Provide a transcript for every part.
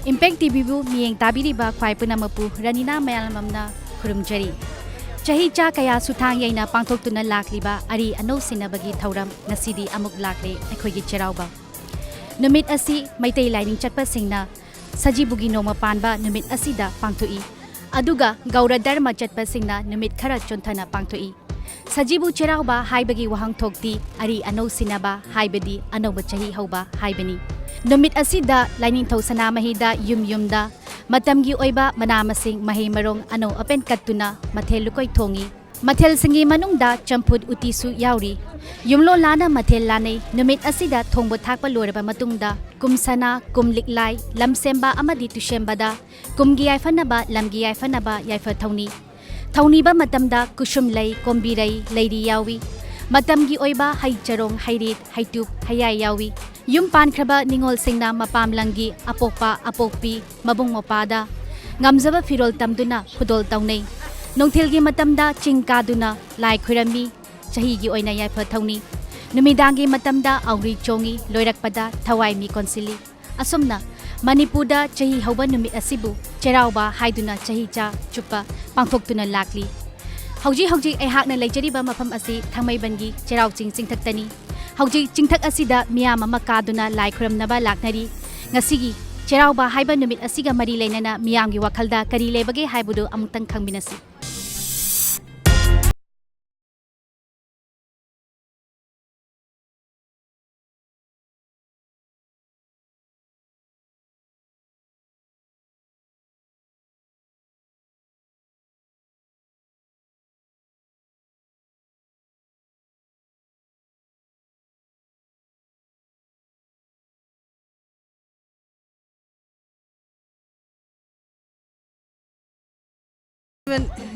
Impact TV-bu miyeng tabiriba khwai punamapu ranina mayalamamna khurumjari. Chahi cha kaya suthang yaina pangthoktuna lakliba ari ano sinabagi thauram nasidi amuk lakle aikhoigi Cheiraoba. Numit asi maitai laining chatpasingna Sajibugi Nongma Panba numit asida pangthoi. Aduga Gaura Dharma chatpasingna numit khara chonthana pangthoi. Sajibu Cheiraoba haibagi wahang thokti ari ano sinaba haibadi anoba chahi hauba haibani. Numit asida laining thau sanamahida yumda matamgi oiba manamasing mahi marong ano apen katuna mathel lukoi thongi mathel singi manungda champut utisu yauri yumlo lana mathel lanei numit asida thongbo thakpa loraba matungda kumsana kumliklai lamsemba amadi tushembada kumgi yaifanaba lamgi yaifanaba yaifa thawni ba matamda kushumlai kombirai leiri yawi matamgi oiba haicharong hairit haitup hayai yawi Yum pankraba ningol singna mapamlangi apokpa apokpi mabung mopada ngamzaba firol tamduna khudol tawnei nongthilgi matamda chingkaduna lai khurami chahigi oina yaifa thawni numidangi matamda auri chongi loirakpada thawai mi konsili asomna Manipurda chahi hauba numit asibu Cheiraoba haiduna chahi cha chupa pangthoktuna lakli hauji aihakna leijariba mafam asi thangmaibangi Cheirao chingthaktani Hauji chingthak asida miyam ama kaduna lai khuramnaba laknari ngasigi Cheiraoba haiba numit asiga mari leinana miyamgi wakhalda kari lebage haibudu amutang khangminasi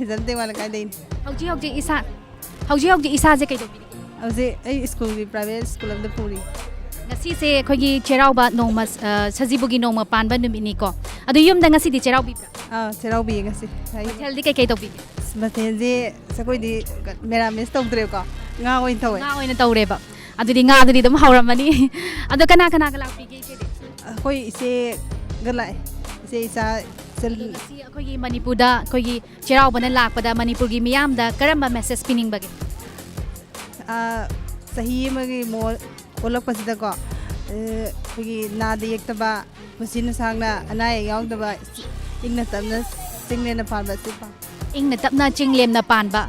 Something wala kay din. Hauji isa je kaido Hauji ay school gi private school of the Puri. ngasi se khogi Cheiraoba Nongma Sajibugi Nongma Panba numit ni ko adu yumda ngasi di Cheiraobi Cheiraobi ngasi. Mathel di kaido bi Mathel di sakoi di mera mes tongtre ko. Nga oin thawe. nga oina tawreba adu di nga adu di dum hauramani adu kana galakpi ge se Koi ise galai. Ise isa Kogi Manipurda kogi Cheiraoba na lakpada Manipurgi miyamda karamba message pining bagi sahi magi mo olak pasida ko kogi nada yektaba musin sangna anai yaudaba ingna tamna single na panba sipa ingna tapna chinglem na panba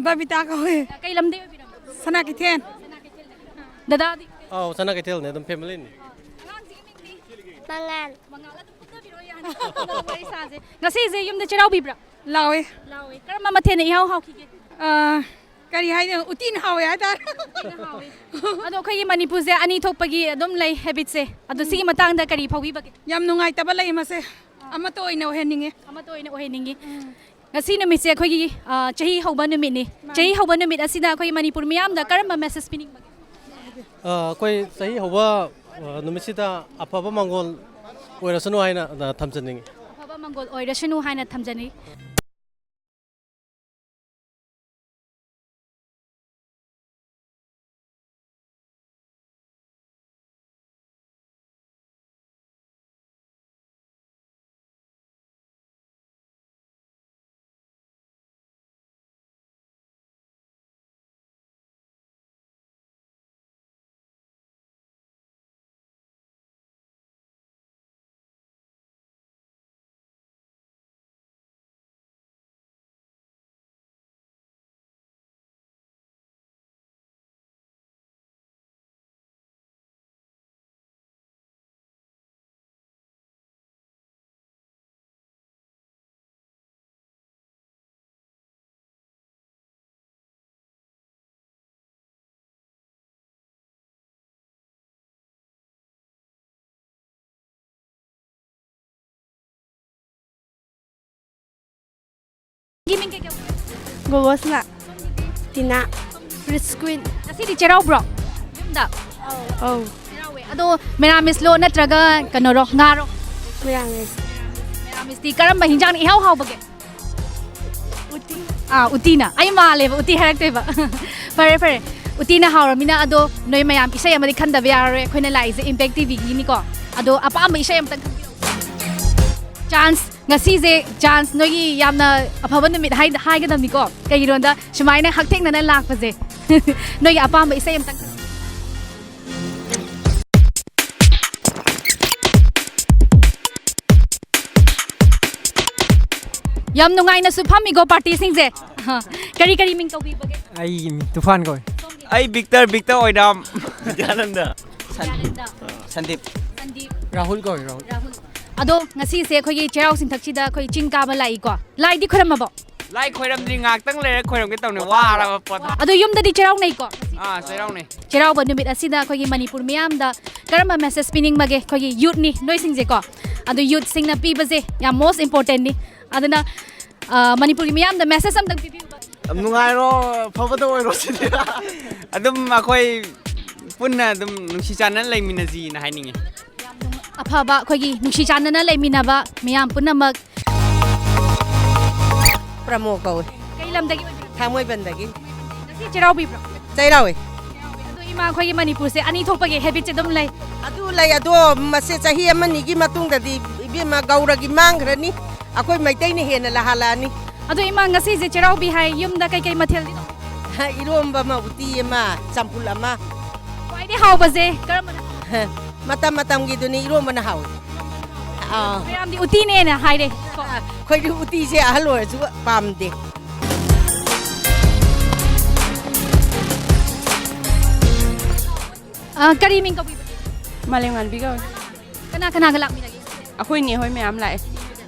Babita ko eh. Kay lamde Sana kithen. Dada di sana kitel ne dum family ni. Mangan. Ngasi je yum de Cheiraobi bra. Lawe. Lawi. Karama mathe ne ihaw haw khige. ꯀꯔꯤ ꯍꯥꯏꯅꯣ ꯎꯇꯤꯅ ꯍꯥꯎꯋꯦ ꯍꯥꯏꯇꯥꯔꯦ ꯑꯗꯣ ꯑꯩꯈꯣꯏꯒꯤ ꯃꯅꯤꯄꯨꯔꯁꯦ ꯑꯅꯤ ꯊꯣꯛꯄꯒꯤ ꯑꯗꯨꯝ ꯂꯩ ꯍꯦꯕꯤꯠꯁꯦ ꯑꯗꯣ ꯁꯤꯒꯤ ꯃꯇꯥꯡꯗ ꯀꯔꯤ ꯐꯥꯎꯕꯤꯕꯒꯦ ꯌꯥꯝ ꯅꯨꯡꯉꯥꯏꯇꯕ ꯂꯩ ꯃꯁꯦ ꯑꯃꯠꯇ ꯑꯣꯏꯅ ꯑꯣꯏꯍꯟꯅꯤꯡꯉꯦ ꯑꯃꯠꯇ ꯑꯣꯏꯅ ꯑꯣꯏꯍꯟꯅꯤꯡꯉꯤ ꯉꯁꯤ ꯅꯨꯃꯤꯠꯁꯦ ꯑꯩꯈꯣꯏꯒꯤ ꯆꯍꯤ ꯍꯧꯕ ꯅꯨꯃꯤꯠꯅꯤ ꯆꯍꯤ ꯍꯧꯕ ꯅꯨꯃꯤꯠ ꯑꯁꯤꯗ ꯑꯩꯈꯣꯏ ꯃꯅꯤꯄꯨꯔ ꯃꯤꯌꯥꯝꯗ ꯀꯔꯝꯕ ꯃꯦꯁꯦꯖ ꯄꯤꯅꯤꯡꯕꯒꯦ ꯑꯩꯈꯣꯏ ꯆꯍꯤ ꯍꯧꯕ ꯅꯨꯃꯤꯠꯁꯤꯗ ꯑꯐꯕ ꯃꯪꯒꯣꯜ ꯑꯣꯏꯔꯁꯅꯨ ꯍꯥꯏꯅ ꯊꯝꯖꯅꯤꯡꯉꯤ ꯑꯐꯕ ꯃꯪꯒꯣꯜ ꯑꯣꯏꯔꯁꯅꯨ ꯍꯥꯏꯅ ꯊꯝꯖꯅꯤ Giming kay Gogosna. Tina. Chris Queen. Ngasi di Cheiraoba. Yumda. Oh. Cheiraowe. Ado Meramis lo natraga kanoro ngaro. Miramis. Meramis di karamba hinjang ihaw haw bage. Uti. Uti na. Ay male ba uti harakte ba. Pare. Uti na hawramina ado noy mayam isay amadi khanda byare khoina lai je Impact TV gi ni ko. Ado apa am isay am tang chance ngasi je chance nogi yamna afaba numit hai ga dam ni ko kai ronda sumaina hakthek na lak pa je nogi apa am isay am tang yam nungai na su phami go party sing je kari ming ko bi bage ai tufan koi ai Victor oidam Jananda Sandip Rahul koi Rahul ado ngasi se khoi Cheiraw sing thak chida khoi ching ka ba lai ko lai di khoram ba lai khoiram dri ngak tang le khoiram ke tawne wa ra pot ado yum da di Cheiraw nei ko Cheiraw ne Cheiraw ba numit asida khoi Manipur miyam da karama message spinning mage khoi youth ni noi sing je ko ado youth sing na pi ba je ya most important ni aduna Manipur miyam da message am tak pi nungai ro phaba da oiro sidi adum akhoi punna adum nungsi chanan lai minaji na haininge afaba khoi nungsi chanana leimina ba miyam punamak Pramo kau. kai lam dagi Thamoi bandagi. ngasi Cheiraw bi bro Cheiraowe. ado ima khoi Manipur se ani thokpa ge habit che dum lai Adu lai ado mase chahi amani gi matung da di ibema gaura gi mangrani. Akoi maitai ne hena la halani. ado ima ngasi je Cheiraw bi hai yum da kai mathel di Iromba ma uti ma champula ma. kwai di haw ba je karama Matam gi duni iromba na hawi. miyam di uti ne na hai de Khoi di uti se ahlo su pam de. kari ming ko bi Malengan bigaw. kana ga lak mi lagi Ako'y ni hoy mayam lai.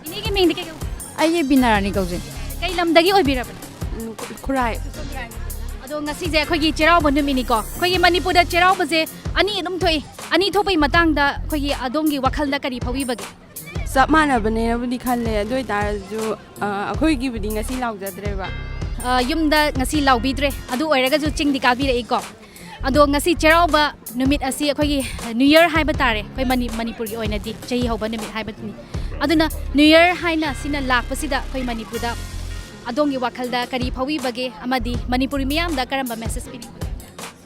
ini gi ming di kai Ay binarani kaw je. kai lam dagi oi bi ra Kurai. ado ngasi je khoi gi Cheiraw ba numi ni ko khoi gi Manipur da Cheiraw ba je ani dum thoi ani thopai matang da khoi gi adom gi wakhal da kari phawi bage Sap mana bane na budi khalle adoi tar ju akhoi gi budi ngasi laujadre ba. yum da ngasi laubidre adu oiraga ju ching di ka bi re ko ado ngasi Cheiraw ba numit asi khoi gi New Year hai ba tare khoi Manipur gi oina di chahi hoba numit hai ba ni aduna New Year hai na sina lak pasida khoi Manipur da adongi wakhal da kari phawi bage amadi Manipur miyam da karamba message pini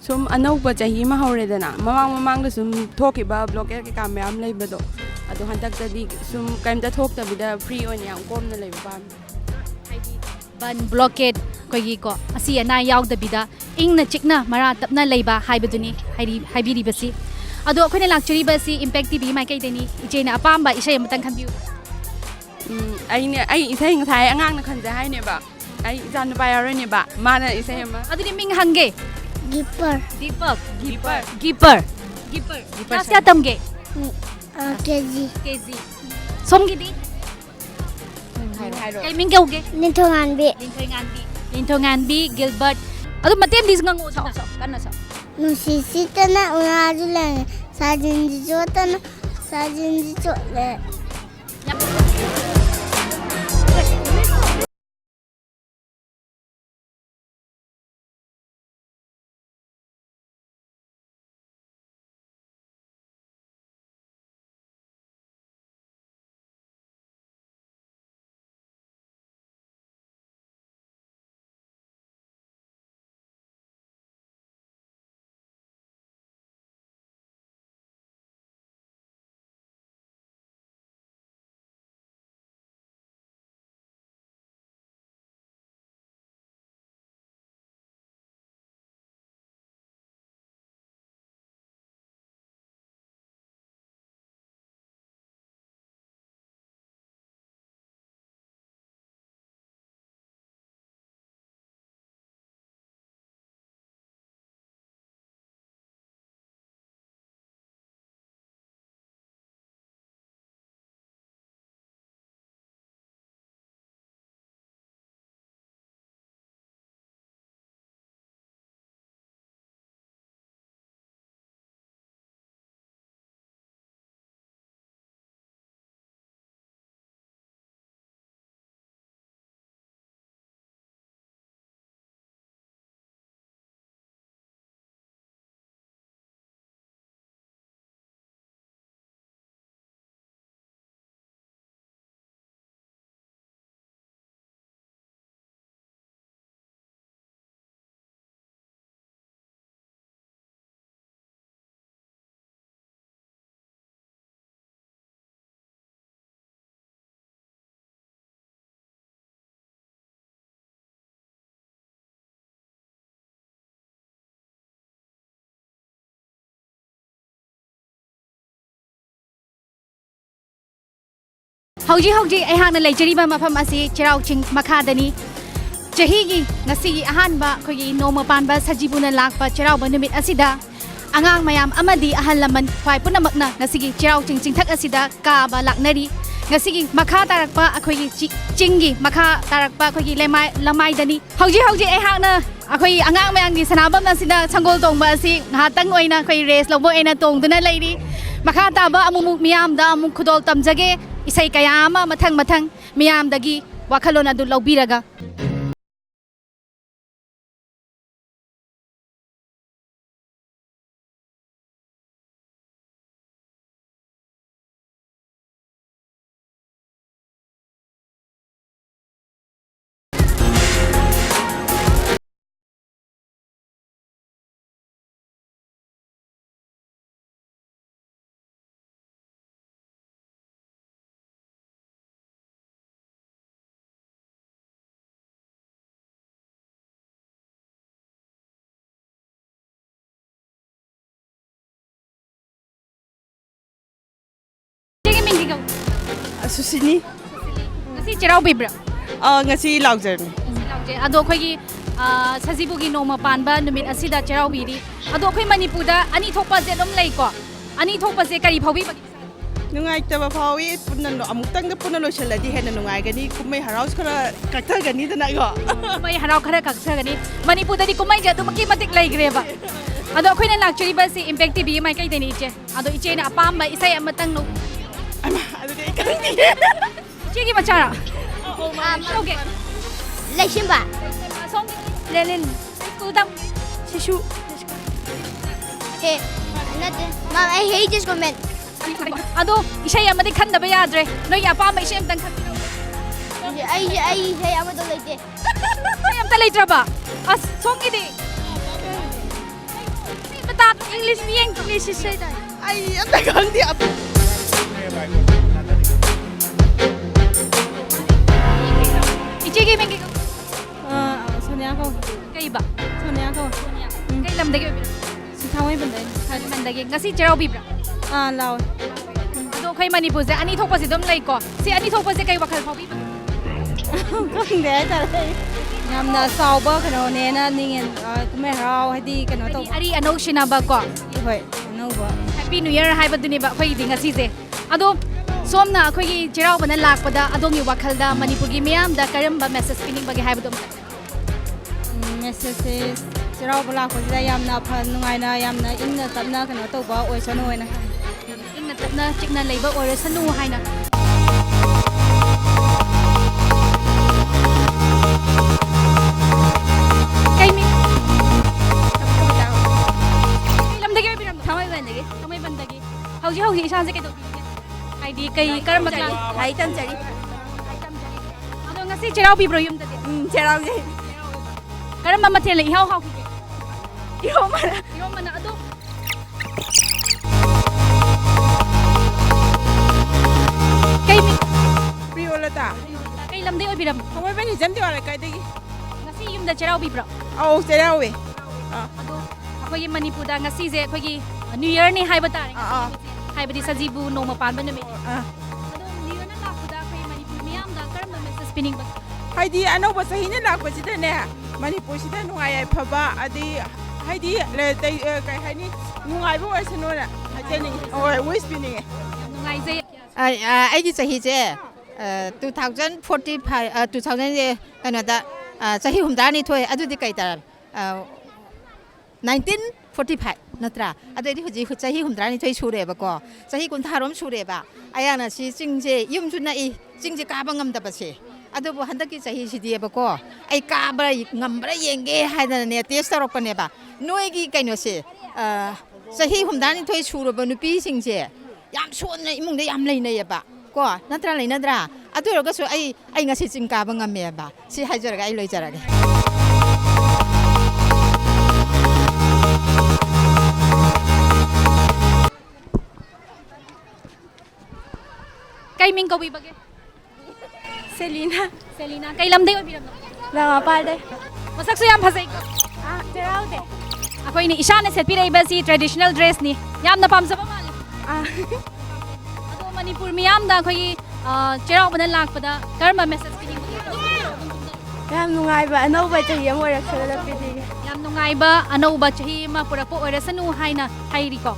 Sum anauba chahi ma hauredana. Mamang da sum thoki ba blocker ke kam mayam lai ba do. Ado hantak da di sum kaimta thok ta bida free on yang kom na lai ba. ban blockade khoi gi ko asi ana yaw da bida ingna chikna mara tapna leiba haibaduni haibiri basi ado akhoi lak churi basi Impact TV mai kai deni ichena apamba isai matang khanbiu Ai isai ngai angang na khan ja hai ne ba. Ai jan ba yar ne ba. Mana isai ma. aduni ming hange Gipper. Gipper Nasya tamge KG. kg somgi di kai ming gauge Nintongan bi. Lintongan bi Gilbert ꯑꯗꯨ ꯃꯇꯦꯝꯗꯤ ꯉꯪꯉꯣ ꯁꯛꯑꯣ ꯀꯟꯅ ꯁꯛꯑꯣ ꯅꯨꯡꯁꯤꯁꯤꯇꯅ ꯎꯅꯥꯁꯨ ꯂꯩ ꯁꯥꯖꯤꯟꯁꯤ ꯆꯣꯠꯇꯅ ꯁꯥꯖꯤꯟꯁꯤ ꯆꯣꯠꯂꯦ ꯍꯧꯖꯤꯛ ꯑꯩꯍꯥꯛꯅ ꯂꯩꯖꯔꯤꯕ ꯃꯐꯝ ꯑꯁꯤ ꯆꯩꯔꯥꯎ ꯆꯤꯡ ꯃꯈꯥꯗꯅꯤ ꯆꯍꯤꯒꯤ ꯉꯁꯤꯒꯤ ꯑꯍꯥꯟꯕ ꯑꯩꯈꯣꯏꯒꯤ ꯅꯣꯡꯃ ꯄꯥꯟꯕ ꯁꯖꯤꯕꯨꯅ ꯂꯥꯛꯄ ꯆꯩꯔꯥꯎꯕ ꯅꯨꯃꯤꯠ ꯑꯁꯤꯗ ꯑꯉꯥꯡ ꯃꯌꯥꯝ ꯑꯃꯗꯤ ꯑꯍꯜ ꯂꯃꯟ ꯈ꯭ꯋꯥꯏ ꯄꯨꯝꯅꯃꯛꯅ ꯉꯁꯤꯒꯤ ꯆꯩꯔꯥꯎ ꯆꯤꯡ ꯆꯤꯡꯊꯛ ꯑꯁꯤꯗ ꯀꯥꯕ ꯂꯥꯛꯅꯔꯤ ngasi makha tarakpa akhoi chingi makha tarakpa akhoi lamai dani hauji ai hakna akhoi angang mayang gi sanabam nasida changol tongba asi ngahatang oina akhoi race lobo ena tongduna leiri makha taba amumuk miyam da amuk khudol tamjage isai kaya ama mathang miyam dagi wakhalon adu lobiraga Susini. Ngasi Cheiraoba bra. Ngasi laujani. Lauje. Ado khoi Sajibu gi Nongma Panba numit asida Cheiraoba ri. Ado khoi Manipur da ani thokpa je dom lai ko. Ani thokpa je kari phawi ba. Nungai taba phawi punna amutang da punna lo shaladi hena nungai gani kumai haraus khara kakthar gani da na go. Kumai harau khara kakthar gani. Manipur da di kumai je dum ki matik lai gre ba. Ado khoi na lakchuri ba si impact bi mai kai deni iche. Ado iche na apamba isai amatang no. Chigi machara. Okay. Lashimba. Song Lelin. Kudam. Shishu. Okay. Mom, I hate this comment. Ado ishay amadi khanda ba yadre. No ya pa mai shem tang khat. I say amado late. Ay am ta later ba. As song idi. Bata English bi English say da. Ay am ta khandi ab. Ichigi mengi ko. Sonia ko. Kai ba? Sonia ko. Kai lam dagi. Sithawai bandai. Bandagi ngasi Cheiraoba bra. Lao. Ado khoi Manipur je ani thokpa si dom lai ko. Si ani thokpa je kai wakhal phawi ba. Khangde ta lai. Yamna sauba kano ne na ningen kumai harau hadi kano to. Ari ano shinaba ko. Hoi, no ba. Happy New Year hai baduni ba khoi di ngasi je. Ado somna khoi Cheiraoba na lakpada adongi wakhalda Manipur gi miyam da karamba message pining bagi hai badum. ꯃꯦꯁꯦꯖꯁꯦ ꯆꯩꯔꯥꯎꯕ ꯂꯥꯛꯄꯁꯤꯗ ꯌꯥꯝꯅ ꯅꯨꯡꯉꯥꯏꯅ ꯌꯥꯝꯅ ꯏꯪꯅ ꯇꯞꯅ ꯀꯩꯅꯣ ꯇꯧꯕ ꯑꯣꯏꯁꯅꯨ ꯍꯥꯏꯅ ꯏꯪꯅ ꯇꯞꯅ ꯆꯤꯛꯅ ꯂꯩꯕ ꯑꯣꯏꯔꯁꯅꯨ ꯍꯥꯏꯅ ꯀꯩ ꯂꯝꯗꯒꯤ ꯑꯣꯏꯕꯤꯔꯝꯅꯣ? ꯊꯥꯡꯃꯩꯕꯟꯗꯒꯤ. ꯍꯧꯖꯤꯛ ꯏꯁꯥꯁꯦ ꯀꯩꯗꯧꯕꯤꯒꯦ? ꯍꯥꯏꯗꯤ ꯀꯔꯝꯕ ꯀ꯭ꯂꯥꯁ? ꯂꯥꯏꯔꯤꯛ ꯇꯝꯖꯔꯤ. ꯑꯗꯣ ꯉꯁꯤ ꯆꯩꯔꯥꯎꯕꯤꯕ꯭ꯔꯣ ꯌꯨꯝꯗꯗꯤ? ꯆꯩꯔꯥꯎꯖꯩ. ꯀꯔꯝꯕ ꯃꯊꯦꯜꯅ ꯏꯍꯥꯎ ꯍꯥꯎꯈꯤꯒꯦ? ꯏꯔꯣꯝꯕꯅ ꯑꯗꯣ ꯀꯩ ꯄ꯭ꯔꯤꯌꯣꯂꯇꯥ. ꯀꯩ ꯂꯝꯗꯩ ꯑꯣꯏꯕꯤꯔꯝꯅꯣ? ꯊꯥꯡꯃꯩꯕꯟ ꯍꯤꯖꯝꯗꯤꯋꯥ ꯂꯩꯀꯥꯏꯗꯒꯤ. ꯉꯁꯤ ꯌꯨꯝꯗ ꯆꯩꯔꯥꯎꯕꯤꯕ꯭ꯔꯣ? ꯑꯧ ꯆꯩꯔꯥꯎꯋꯦ. ꯑꯗꯣ ꯑꯩꯈꯣꯏꯒꯤ ꯃꯅꯤꯄꯨꯔꯗ ꯉꯁꯤꯁꯦ ꯑꯩꯈꯣꯏꯒꯤ ꯅ꯭ꯌꯨ ꯏꯌꯔꯅꯤ ꯍꯥꯏꯕ ꯇꯥꯔꯦ. ꯍꯥꯏꯕꯗꯤ ꯁꯖꯤꯕꯨ ꯅꯣꯡꯃ ꯄꯥꯟꯕ ꯅꯨꯃꯤꯠꯅꯤ. ꯑꯗꯣ ꯅ꯭ꯌꯨ ꯏꯌꯔꯅ ꯂꯥꯛꯄꯗ ꯑꯩꯈꯣꯏ ꯃꯅꯤꯄꯨꯔ ꯃꯤꯌꯥꯝꯗ ꯀꯔꯝꯕ ꯃꯦꯁꯦꯖ ꯄꯤꯅꯤꯡꯕꯒꯦ? ꯍꯥꯏꯗꯤ ꯑꯅꯧꯕ ꯆꯍꯤꯅ ꯂꯥꯛꯄꯁꯤꯗꯅꯦ ꯃꯅꯤꯄꯨꯔꯁꯤꯗ ꯅꯨꯡꯉꯥꯏ ꯌꯥꯏꯐꯕ ꯑꯗꯩ ꯍꯥꯏꯗꯤ ꯀꯩ ꯍꯥꯏꯅꯤ ꯅꯨꯡꯉꯥꯏꯕ ꯑꯣꯏꯁꯅꯨꯅ ꯍꯥꯏꯖꯅꯤꯡꯉꯤ. ꯍꯣꯏ ꯋꯤꯁ ꯄꯤꯅꯤꯡꯉꯦ. ꯌꯥꯝ ꯅꯨꯡꯉꯥꯏꯖꯩ. ꯑꯩꯒꯤ ꯆꯍꯤꯁꯦ 2045 ꯀꯩꯅꯣꯗ ꯆꯍꯤ 62 ꯑꯗꯨꯗꯤ ꯀꯩ ꯇꯥꯔꯦ 1945 ꯅꯠꯇ꯭ꯔꯥ ꯑꯗꯨꯗꯤ ꯍꯧꯖꯤꯛ ꯆꯍꯤ 62 ꯁꯨꯔꯦꯕꯀꯣ ꯆꯍꯤ 60ꯔꯣꯝ ꯁꯨꯔꯦꯕ ꯑꯌꯥꯅ ꯁꯤ ꯆꯤꯡꯁꯦ ꯌꯨꯝꯁꯨ ꯅꯛꯏ ꯆꯤꯡꯁꯦ ꯀꯥꯕ ꯉꯝꯗꯕꯁꯦ ꯑꯗꯨꯕꯨ ꯍꯟꯗꯛꯀꯤ ꯆꯍꯤꯁꯤꯗꯤꯕꯀꯣ ꯑꯩ ꯀꯥꯕ ꯉꯝꯕ꯭ꯔꯥ ꯌꯦꯡꯒꯦ ꯍꯥꯏꯗꯅꯅꯦ ꯇꯦꯁ ꯇꯧꯔꯛꯄꯅꯦꯕ ꯅꯣꯏꯒꯤ ꯀꯩꯅꯣꯁꯦ ꯆꯍꯤ 62 ꯁꯨꯔꯕ ꯅꯨꯄꯤꯁꯤꯡꯁꯦ ꯌꯥꯝ ꯁꯣꯟꯅ ꯏꯃꯨꯡꯗ ꯌꯥꯝ ꯂꯩꯅꯩꯌꯦꯕ ꯀꯣ ꯅꯠꯇ꯭ꯔꯥ ꯂꯩꯅꯗ꯭ꯔꯥ ꯑꯗꯨ ꯑꯣꯏꯔꯒꯁꯨ ꯑꯩ ꯉꯁꯤ ꯆꯤꯡ ꯀꯥꯕ ꯉꯝꯃꯦꯕ ꯁꯤ ꯍꯥꯏꯖꯔꯒ ꯑꯩ ꯂꯣꯏꯖꯔꯒꯦ. ꯀꯩ ꯃꯤꯡ ꯀꯧꯕꯤꯕꯒꯦ? ꯁꯦꯂꯤꯅꯥ. ꯀꯩ ꯂꯝꯗꯩ ꯑꯣꯏꯕꯤꯔꯝꯅꯣ? ꯂꯪꯉꯥꯄꯥꯜꯗꯩ. ꯃꯁꯛꯁꯨ ꯌꯥꯝ ꯐꯖꯩꯀꯣ. ꯆꯩꯔꯥꯎꯗꯦ. ꯑꯩꯈꯣꯏꯅ ꯏꯁꯥꯅ ꯁꯦꯠꯄꯤꯔꯛꯏꯕꯁꯤ ꯇ꯭ꯔꯦꯗꯤꯁꯅꯦꯜ ꯗ꯭ꯔꯦꯁꯅꯤ. ꯌꯥꯝꯅ ꯄꯥꯝꯖꯕ ꯃꯥꯜꯂꯤ. ꯑꯗꯣ ꯃꯅꯤꯄꯨꯔ ꯃꯤꯌꯥꯝꯗ ꯑꯩꯈꯣꯏꯒꯤ ꯆꯩꯔꯥꯎꯕꯅ ꯂꯥꯛꯄꯗ ꯀꯔꯝꯕ ꯃꯦꯁꯦꯖ ꯄꯤꯅꯤꯡꯕꯒꯦ? ꯌꯥꯝ ꯅꯨꯡꯉꯥꯏꯕ ꯑꯅꯧꯕ ꯆꯍꯤ ꯑꯃ ꯑꯣꯏꯔꯛꯁꯅꯨ ꯄꯤꯅꯤꯡꯉꯦ. ꯌꯥꯝ ꯅꯨꯡꯉꯥꯏꯕ ꯑꯅꯧꯕ ꯆꯍꯤ ꯑꯃ ꯄꯨꯔꯛꯄ ꯑꯣꯏꯔꯁꯅꯨ ꯍꯥꯏꯅ ꯍꯥꯏꯔꯤꯀꯣ.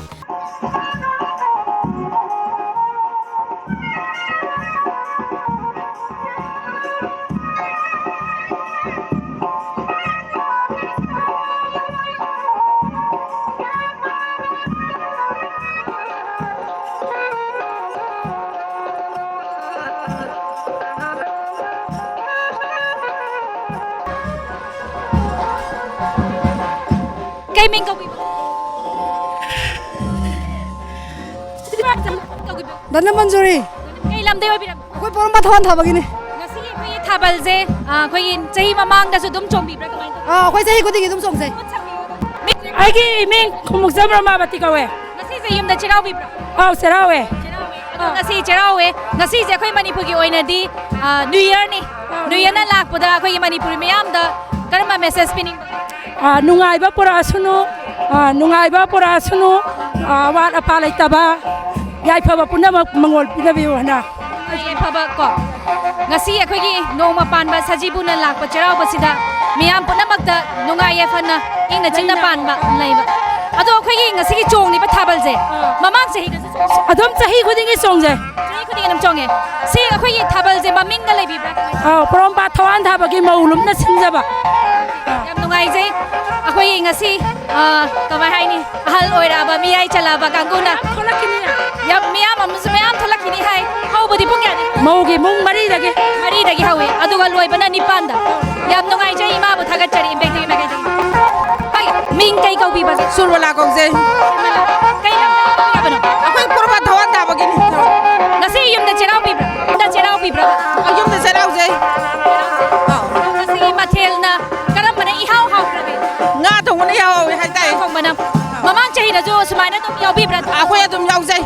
Kay Ming Kawiba. Dana Manjuri. Kay lamday obiram. Akoy porong Thawan thabagini. Ngasi akoy thabalje akoy chahi mamangdasu dum chombibra kamai to. Akoy chahi khudingi dum chongse. Aigi Ming khumuksa brahma bati kawe. Ngasi se yumda chiraubibra. Aw serawe. Ngasi chirawe. Ngasi je akoy Manipur gi oinadi New Year ni. New Year na lakpada akoy Manipur miyamda karma message pining. Nungaiba pura sunu wat apa laitaba yai phaba punama mangol pinabiu hana yai phaba ko ngasi akhoi gi Nongma Panba Sajibu na lakpa Cheiraoba sida miyam punamakta nungai yafana ingna chingna panba laiba ado akhoi gi ngasi gi chongni ba thabal je mamang chahi ga adom chahi khudingi chongje chahi khudingi nam chonge si akhoi gi thabal je maming na leibi bra prom ba Thawan thabagi maulum na sinjaba yam nungai je akhoi ngasi kamai haini ahal oiraba miyai chalaba kanguna tholakini yam miyam amsu miyam tholakini hai haubadi pung yani maugi mung mari dagi hawi aduga loibana nipanda yam nungai je ima bu thagat chari imbek de megai pai ming kai kau bi ba Surwala kongse. kai lam bi ba no Akoy purba Thawan thabagini. ngasi yum da cherau bi bra Ayum da Cherauje. ngasi mathel na karam bana I hau bra be Nga thongna yaw hai tai. khong bana mamang chahi na jo sumai na tum yaw bi bra Akoy adum yaujai.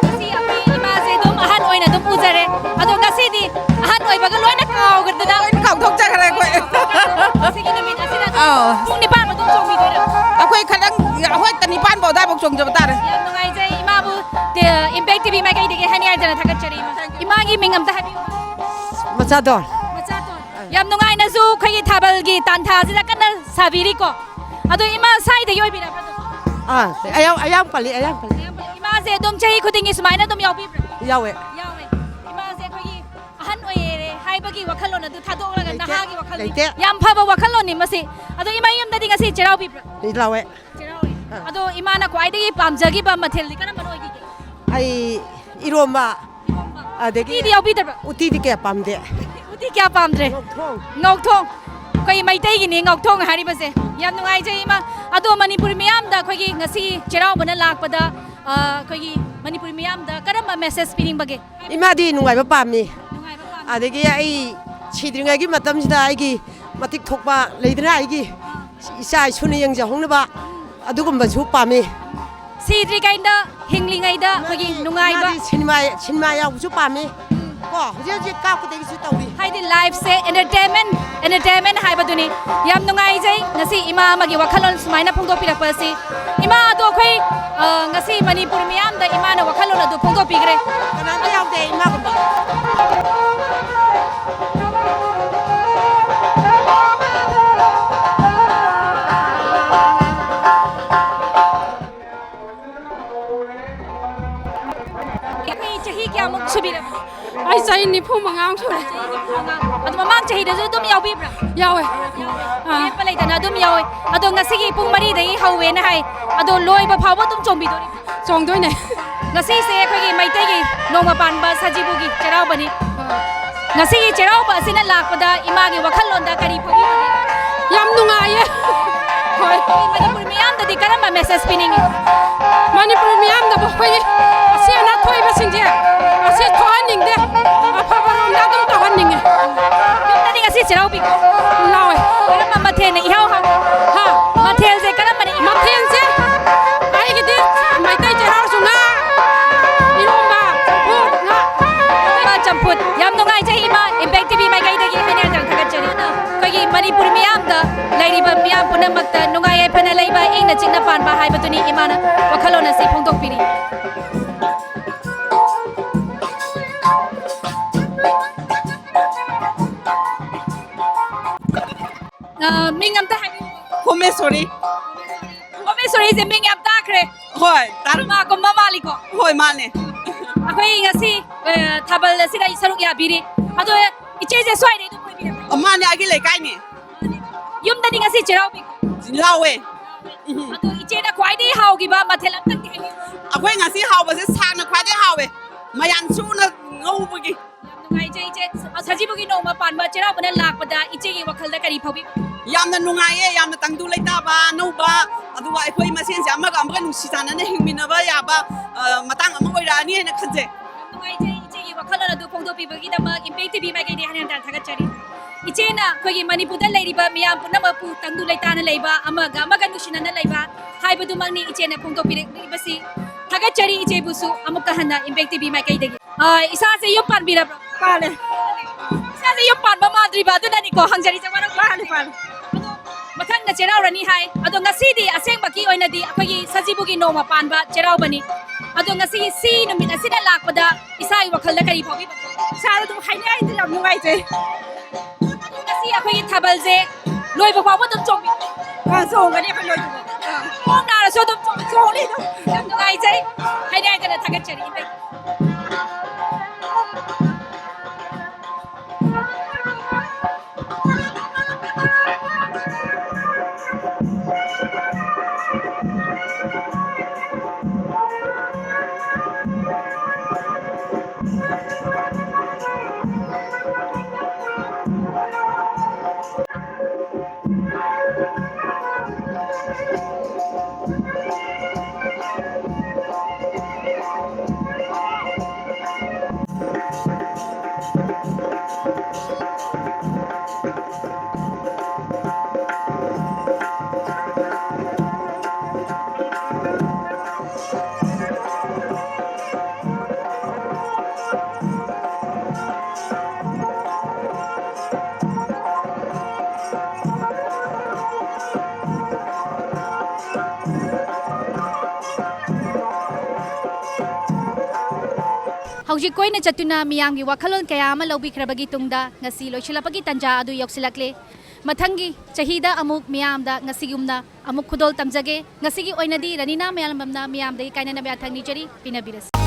ngasi apai ima je dum ahan oina dum pujare ado ngasi di ahan oi baga loina kaw gardana Kaw thok cha khare koy. ngasi gi na mi asina pung ni pa ma dum chong mi do Akoy khadang akoy tanipan bo da bok chong jab tar. yam nungai je ima bu the impact tv mai kai de hani ar jana thagat chari ima gi mingam ta habi Machador. yam nungai na zu khoi thabal gi tan tha jina kana sabiri ko ado ima sai de yoi bira Ayam pali. ima je dum chahi khudingi sumai na dum yaw bi Yawe. yawe ima je khoi ahan oi re hai ꯍꯥꯏꯕꯒꯤ ꯋꯥꯈꯜꯂꯣꯟ ꯑꯗꯨ ꯊꯥꯗꯣꯛꯂꯒ ꯅꯍꯥꯒꯤ ꯋꯥꯈꯜꯅꯤ ꯂꯩꯇꯦ ꯌꯥꯝ ꯐꯕ ꯋꯥꯈꯜꯂꯣꯟꯅꯤ ꯃꯁꯤ ꯑꯗꯣ ꯏꯃꯥ ꯌꯨꯝꯗꯗꯤ ꯉꯁꯤ ꯆꯩꯔꯥꯎꯕꯤꯕ꯭ꯔꯥ ꯂꯥꯎꯋꯦ ꯆꯩꯔꯥꯎꯋꯤ ꯑꯗꯣ ꯏꯃꯥꯅ ꯈ꯭ꯋꯥꯏꯗꯒꯤ ꯄꯥꯝꯖꯈꯤꯕ ꯃꯊꯦꯜꯗꯤ ꯀꯔꯝꯕꯅ ꯑꯣꯏꯈꯤꯒꯦ ꯑꯩ ꯏꯔꯣꯝꯕ ꯑꯗꯒꯤ ꯎꯇꯤꯗꯤ ꯌꯥꯎꯕꯤꯗꯕ꯭ꯔꯥ ꯎꯇꯤꯗꯤ ꯀꯌꯥ ꯄꯥꯝꯗꯦ ꯎꯇꯤ ꯀꯌꯥ ꯄꯥꯝꯗ꯭ꯔꯦ ꯉꯧꯊꯣꯡ ꯑꯩꯈꯣꯏ ꯃꯩꯇꯩꯒꯤꯅꯤ ꯉꯧꯊꯣꯡ ꯍꯥꯏꯔꯤꯕꯁꯦ ꯌꯥꯝ ꯅꯨꯡꯉꯥꯏꯖꯩ ꯏꯃꯥ ꯑꯗꯣ ꯃꯅꯤꯄꯨꯔ ꯃꯤꯌꯥꯝꯗ ꯑꯩꯈꯣꯏꯒꯤ ꯉꯁꯤ ꯆꯩꯔꯥꯎꯕꯅ ꯂꯥꯛꯄꯗ ꯑꯩꯈꯣꯏꯒꯤ ꯃꯅꯤꯄꯨꯔ ꯃꯤꯌꯥꯝꯗ ꯀꯔꯝꯕ ꯃꯦꯁꯦꯖ ꯄꯤꯅꯤꯡꯕꯒꯦ ꯏꯃꯥꯗꯤ ꯅꯨꯡꯉꯥꯏꯕ ꯄꯥꯝꯃꯤ ꯅꯨꯡꯉꯥꯏꯕ ꯄꯥꯝꯃꯤ ꯑꯗꯒꯤ ꯑꯩ ꯁꯤꯗ꯭ꯔꯤꯉꯩꯒꯤ ꯃꯇꯝꯁꯤꯗ ꯑꯩꯒꯤ ꯃꯇꯤꯛ ꯊꯣꯛꯄ ꯂꯩꯗꯅ ꯑꯩꯒꯤ ꯏꯆꯥ ꯏꯁꯨꯅ ꯌꯦꯡꯖꯍꯧꯅꯕ ꯑꯗꯨꯒꯨꯝꯕꯁꯨ ꯄꯥꯝꯃꯤ ꯁꯤꯗ꯭ꯔꯤꯉꯩꯗ ꯍꯤꯡꯂꯤꯉꯩꯗ ꯑꯩꯈꯣꯏꯒꯤ ꯅꯨꯡꯉꯥꯏꯕ ꯁꯤꯅꯦꯃꯥ ꯌꯥꯎꯕꯁꯨ ꯄꯥꯝꯃꯤ ꯀꯣ ꯍꯧꯖꯤꯛ ꯀꯥꯞꯄꯗꯒꯤꯁꯨ ꯇꯧꯔꯤ ꯍꯥꯏꯗꯤ ꯂꯥꯏꯐꯁꯦ ꯑꯦꯟꯇꯔꯇꯦꯟꯃꯦꯟ ꯍꯥꯏꯕꯗꯨꯅꯤ ꯌꯥꯝ ꯅꯨꯡꯉꯥꯏꯖꯩ ꯉꯁꯤ ꯏꯃꯥ ꯑꯃꯒꯤ ꯋꯥꯈꯜꯂꯣꯟ ꯁꯨꯃꯥꯏꯅ ꯐꯣꯡꯗꯣꯛꯄꯤꯔꯛꯄ ꯑꯁꯤ ꯏꯃꯥ ꯑꯗꯣ ꯑꯩꯈꯣꯏ ꯉꯁꯤ ꯃꯅꯤꯄꯨꯔ ꯃꯤꯌꯥꯝꯗ ꯏꯃꯥꯅ ꯋꯥꯈꯜꯂꯣꯟ ꯑꯗꯨ ꯐꯣꯡꯗꯣꯛꯄꯤꯈ꯭ರೆ ꯀꯅꯥꯝꯇ ꯌꯥꯎꯗꯦ ꯏꯃꯥꯒꯨꯝꯕ ꯑꯩꯈꯣꯏ ꯆꯍꯤ ꯀꯌꯥꯃꯨꯛ ꯁꯨꯕꯤꯔꯕ ꯑꯩ ꯆꯍꯤ 95 ꯁꯨꯔꯦ ꯑꯗꯣ ꯃꯃꯥꯡ ꯆꯍꯤꯗꯁꯨ ꯑꯗꯨꯝ ꯌꯥꯎꯕꯤꯕ꯭ꯔꯥ ꯌꯥꯎꯋꯦ ꯂꯦꯞꯄ ꯂꯩꯇꯅ ꯑꯗꯨꯝ ꯌꯥꯎꯋꯦ ꯑꯗꯣ ꯉꯁꯤꯒꯤ ꯄꯨꯡ 4ꯗꯒꯤ ꯍꯧꯋꯦꯅ ꯍꯥꯏ ꯑꯗꯣ ꯂꯣꯏꯕ ꯐꯥꯎꯕ ꯑꯗꯨꯝ ꯆꯣꯡꯕꯤꯗꯣꯔꯤꯕ꯭ꯔꯥ ꯆꯣꯡꯗꯣꯏꯅꯦ ꯉꯁꯤꯁꯦ ꯑꯩꯈꯣꯏꯒꯤ ꯃꯩꯇꯩꯒꯤ ꯅꯣꯡꯃ ꯄꯥꯟꯕ ꯁꯖꯤꯕꯨꯒꯤ ꯆꯩꯔꯥꯎꯕꯅꯤ ꯉꯁꯤꯒꯤ ꯆꯩꯔꯥꯎꯕ ꯑꯁꯤꯅ ꯂꯥꯛꯄꯗ ꯏꯃꯥꯒꯤ ꯋꯥꯈꯜꯂꯣꯟꯗ ꯀꯔꯤ ꯐꯥꯎꯕꯤꯕꯒꯦ ꯌꯥꯝ ꯅꯨꯡꯉꯥꯏꯌꯦ ꯍꯣꯏ ꯃꯅꯤꯄꯨꯔ ꯃꯤꯌꯥꯝꯗꯗꯤ ꯀꯔꯝꯕ ꯃꯦꯁꯦꯖ ꯄꯤꯅꯤꯡꯉꯤ ꯃꯅꯤꯄꯨꯔ ꯃꯤꯌꯥꯝꯗꯕꯨ ꯑꯩꯈꯣꯏꯒꯤ ꯑꯁꯤ ꯑꯅꯥ ꯊꯣꯛꯏꯕꯁꯤꯡꯁꯦ ꯑꯁꯤ ꯊꯣꯛꯍꯟꯅꯤꯡꯗꯦ ꯑꯐꯕꯔꯣꯝꯗ ꯑꯗꯨꯝ ꯇꯧꯍꯟꯅꯤꯡꯉꯦ ꯌꯨꯝꯗꯗꯤ ꯉꯁꯤ ꯆꯩꯔꯥꯎꯕꯤꯀꯣ ꯂꯥꯎꯋꯦ ꯀꯔꯝꯕ ꯃꯊꯦꯜꯅ ꯏꯍꯥꯎ ꯍꯥꯎ ꯍꯥ ꯃꯊꯦꯜꯁꯦ ꯀꯔꯝꯕꯅ ꯏꯍꯥꯎ ꯃꯊꯦꯜꯁꯦ ꯑꯩꯒꯤꯗꯤ ꯃꯩꯇꯩ ꯆꯩꯔꯥꯎꯁꯨ ꯉꯥ ꯏꯔꯣꯝꯕ ꯆꯝꯐꯨꯠ ꯌꯥꯝ ꯅꯨꯡꯉꯥꯏꯖꯩ ꯏꯃꯥ ꯏꯝꯄꯦꯛ ꯇꯤꯚꯤ ꯃꯥꯏꯀꯩꯗꯒꯤ ꯑꯩꯅ ꯌꯥꯝ ꯊꯥꯒꯠꯆꯔꯤ ꯑꯩꯈꯣꯏꯒꯤ ꯃꯅꯤꯄꯨꯔ ꯃꯤꯌꯥꯝꯗ ꯂꯩꯔꯤꯕ ꯃꯤꯌꯥꯝ ꯄꯨꯝꯅꯃꯛꯇ ꯅꯨꯡꯉꯥꯏ ꯌꯥꯏꯐꯅ ꯂꯩꯕ ꯏꯪꯅ ꯆꯤꯛꯅ ꯄꯥꯟꯕ ꯍꯥꯏꯕꯗꯨꯅꯤ ꯏꯃꯥꯅ ꯋꯥꯈꯜꯂꯣꯟ ꯑꯁꯤ ꯐꯣꯡꯗꯣꯛꯄꯤꯔꯤ ꯃꯤꯡ ꯑꯝꯇ ꯍꯥꯏꯕꯤꯌꯨ ꯍꯣꯃꯦꯁꯣꯔꯤ ꯍꯣꯃꯦꯁꯣꯔꯤꯁꯦ ꯃꯤꯡ ꯌꯥꯝ ꯇꯥꯈ꯭ꯔꯦ ꯍꯣꯏ ꯃꯥꯒꯨꯝꯕ ꯃꯥꯜꯂꯤꯀꯣ ꯍꯣꯏ ꯃꯥꯅꯦ ꯑꯩꯈꯣꯏ ꯉꯁꯤ ꯊꯥꯕꯜ ꯑꯁꯤꯗ ꯁꯔꯨꯛ ꯌꯥꯕꯤꯔꯤ ꯑꯗꯣ ꯏꯆꯦꯁꯦ ꯁ꯭ꯋꯥꯏꯗꯩ ꯑꯗꯨꯝ ꯑꯣꯏꯕꯤꯔꯕ꯭ꯔꯥ ꯃꯥꯅꯦ ꯑꯩꯒꯤ ꯂꯩꯀꯥꯏꯅꯦ ꯌꯨꯝꯗꯗꯤ ꯉꯁꯤ ꯆꯩꯔꯥꯎꯕꯤ ꯂꯥꯎꯋꯦ ꯑꯗꯣ ꯏꯆꯦꯅ ꯈ꯭ꯋꯥꯏꯗꯒꯤ ꯍꯥꯎꯈꯤꯕ ꯃꯊꯦꯜ ꯑꯝꯇꯪꯗꯤ ꯍꯥꯏꯕꯤꯌꯨ ꯑꯩꯈꯣꯏ ꯉꯁꯤ ꯍꯥꯎꯕꯁꯦ ꯁꯥꯛꯅ ꯈ꯭ꯋꯥꯏꯗꯒꯤ ꯍꯥꯎꯋꯦ ꯃꯌꯥꯝ ꯁꯨꯅ ꯉꯧꯕꯒꯤ ꯅꯨꯡꯉꯥꯏꯖꯩ ꯏꯆꯦ ꯁꯖꯤꯕꯨꯒꯤ ꯅꯣꯡꯃ ꯄꯥꯟꯕ ꯆꯩꯔꯥꯎꯕꯅ ꯂꯥꯛꯄꯗ ꯏꯆꯦꯒꯤ ꯋꯥꯈꯜꯗ ꯀꯔꯤ ꯐꯥꯎꯕꯤꯕ ꯌꯥꯝꯅ ꯅꯨꯡꯉꯥꯏꯌꯦ ꯌꯥꯝꯅ ꯇꯪꯗꯨ ꯂꯩꯇꯥꯕ ꯑꯅꯧꯕ ꯑꯗꯨꯒ ꯑꯩꯈꯣꯏ ꯃꯁꯦꯟꯁꯦ ꯑꯃꯒ ꯅꯨꯡꯁꯤ ꯆꯥꯟꯅꯅ ꯍꯤꯡꯃꯤꯟꯅꯕ ꯌꯥꯕ ꯃꯇꯥꯡ ꯑꯃ ꯑꯣꯏꯔꯛꯑꯅꯤ ꯍꯥꯏꯅ ꯈꯟꯖꯩ ꯅꯨꯡꯉꯥꯏꯖꯩ ꯏꯆꯦꯒꯤ ꯋꯥꯈꯜꯂꯣꯟ ꯑꯗꯨ ꯐꯣꯡꯗꯣꯛꯄꯤꯕꯒꯤꯗꯃꯛ ꯏꯝꯄꯦꯛ ꯇꯤꯚꯤ ꯃꯥꯏꯀꯩꯗꯒꯤ ꯍꯟꯅ ꯊꯥꯒꯠꯆꯔꯤ ꯏꯆꯦꯅ ꯑꯩꯈꯣꯏꯒꯤ ꯃꯅꯤꯄꯨꯔꯗ ꯂꯩꯔꯤꯕ ꯃꯤꯌꯥꯝ ꯄꯨꯝꯅꯃꯛꯄꯨ ꯇꯪꯗꯨ ꯂꯩꯇꯥꯅ ꯂꯩꯕ ꯑꯃꯒ ꯅꯨꯡꯁꯤꯅꯅ ꯂꯩꯕ ꯍꯥꯏꯕꯗꯨꯃꯛꯅꯤ ꯏꯆꯦꯅ ꯐꯣꯡꯗꯣꯛꯄꯤꯔꯛꯂꯤꯕꯁꯤ ꯊꯥꯒꯠꯆꯔꯤ ꯏꯆꯦꯕꯨꯁꯨ ꯑꯃꯨꯛꯀ ꯍꯟꯅ ꯏꯝꯄꯦꯛ ꯇꯤꯚꯤ ꯃꯥꯏꯀꯩꯗꯒꯤ ꯏꯁꯥꯁꯦ ꯌꯨꯝ ꯄꯥꯟꯕꯤꯔꯕ꯭ꯔꯣ ꯄꯥꯜꯂꯦ ꯏꯁꯥꯁꯦ ꯌꯨꯝ ꯄꯥꯟꯕ ꯃꯥꯟꯗ꯭ꯔꯤꯕ ꯑꯗꯨꯅꯅꯤꯀꯣ ꯍꯪꯖꯔꯤꯁꯦ ꯋꯥꯔꯛ ꯄꯥꯜꯂꯦ ꯑꯗꯣ ꯃꯊꯪꯗ ꯆꯩꯔꯥꯎꯔꯅꯤ ꯍꯥꯏ ꯑꯗꯣ ꯉꯁꯤꯗꯤ ꯑꯁꯦꯡꯕꯒꯤ ꯑꯣꯏꯅꯗꯤ ꯑꯩꯈꯣꯏꯒꯤ ꯁꯖꯤꯕꯨꯒꯤ ꯅꯣꯡꯃ ꯄꯥꯟꯕ ꯆꯩꯔꯥꯎꯕꯅꯤ ꯑꯗꯣ ꯉꯁꯤꯒꯤ ꯁꯤ ꯅꯨꯃꯤꯠ ꯑꯁꯤꯗ ꯂꯥꯛꯄꯗ ꯏꯁꯥꯒꯤ ꯋꯥꯈꯜꯗ ꯀꯔꯤ ꯐꯥꯎꯕꯤꯕ ꯏꯁꯥꯗ ꯑꯗꯨꯝ ꯍꯥꯏꯅꯤꯡꯉꯥꯏꯗꯤ ꯌꯥꯝ ꯅꯨꯡꯉꯥꯏꯖꯩ ꯉꯁꯤ ꯑꯩꯈꯣꯏꯒꯤ ꯊꯥꯕꯜꯁꯦ ꯂꯣꯏꯕ ꯐꯥꯎꯕ ꯑꯗꯨꯝ ꯆꯣꯡꯕꯤ ꯆꯣꯡꯒꯅꯤ ꯑꯩꯈꯣꯏ ꯂꯣꯏꯕ ꯈꯣꯡ ꯅꯥꯔꯁꯨ ꯑꯗꯨꯝ ꯆꯣꯡꯅꯤ ꯌꯥꯝ ꯅꯨꯡꯉꯥꯏꯖꯩ ꯍꯥꯏꯅꯤꯡꯉꯥꯏꯗꯅ ꯊꯥꯒꯠꯆꯔꯤ ꯍꯧꯖꯤꯛ ꯀꯣꯏꯅ ꯆꯠꯇꯨꯅ ꯃꯤꯌꯥꯝꯒꯤ ꯋꯥꯈꯜꯂꯣꯟ ꯀꯌꯥ ꯑꯃ ꯂꯧꯕꯤꯈ꯭ꯔꯕꯒꯤ ꯇꯨꯡꯗ ꯉꯁꯤ ꯂꯣꯏꯁꯤꯜꯂꯛꯄꯒꯤ ꯇꯥꯟꯖꯥ ꯑꯗꯨ ꯌꯧꯁꯤꯜꯂꯛꯂꯦ ꯃꯊꯪꯒꯤ ꯆꯍꯤꯗ ꯑꯃꯨꯛ ꯃꯤꯌꯥꯝꯗ ꯉꯁꯤꯒꯨꯝꯅ ꯑꯃꯨꯛ ꯈꯨꯗꯣꯜ ꯇꯝꯖꯒꯦ ꯉꯁꯤꯒꯤ ꯑꯣꯏꯅꯗꯤ ꯔꯅꯤꯅꯥ ꯃꯌꯥꯝꯕꯝꯅ ꯃꯤꯌꯥꯝꯗꯒꯤ ꯀꯥꯏꯅꯅꯕ ꯌꯥꯊꯪ ꯅꯤꯖꯔꯤ ꯄꯤꯅꯕꯤꯔꯁꯤ